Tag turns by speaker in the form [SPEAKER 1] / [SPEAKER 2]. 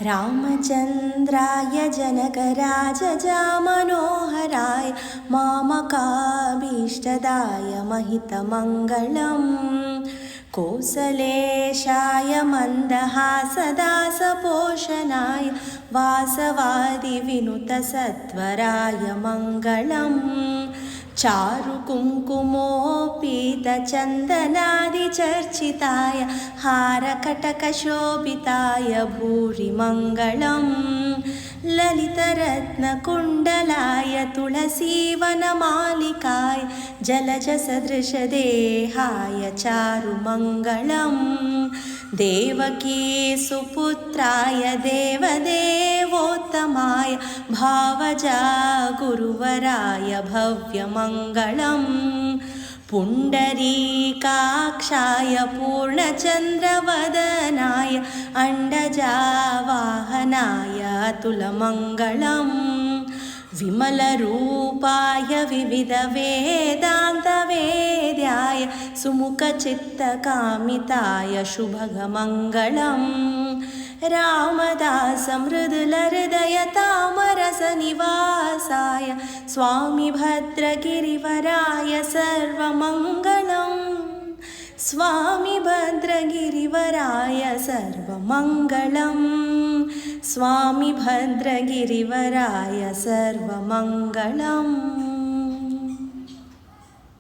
[SPEAKER 1] रामचन्द्राय जनकराजजामनोहराय मामकाभीष्टदाय महितमङ्गलम् कोसलेशाय मन्दहासदासपोषणाय वासवादिविनुतसत्वराय मङ्गलम् चारुकुङ्कुमोपीतचन्दनादिचर्चिताय हारकटकशोभिताय भूरि मङ्गलम् ललितरत्नकुण्डलाय तुलसीवनमालिकाय जलजसदृशदेहाय चारुमङ्गलम् देवकी सुपुत्राय देवदेवोत्तमाय भावजा गुरुवराय भव्यमङ्गलम् पुण्डरीकाक्षाय पूर्णचन्द्रवदनाय अण्डजावाहनाय अतुलमङ्गलम् विमलरूपाय विविधवेदान्तवेद्याय सुमुखचित्तकामिताय शुभगमङ्गलम् रामदासमृदुलहृदयतामरसनिवासाय स्वामी भद्रगिरिवराय सर्वमङ्गलम् स्वामी भद्रगिरिवराय सर्वमङ्गलम् स्वामी भद्रगिरिवराय सर्वमङ्गलम्।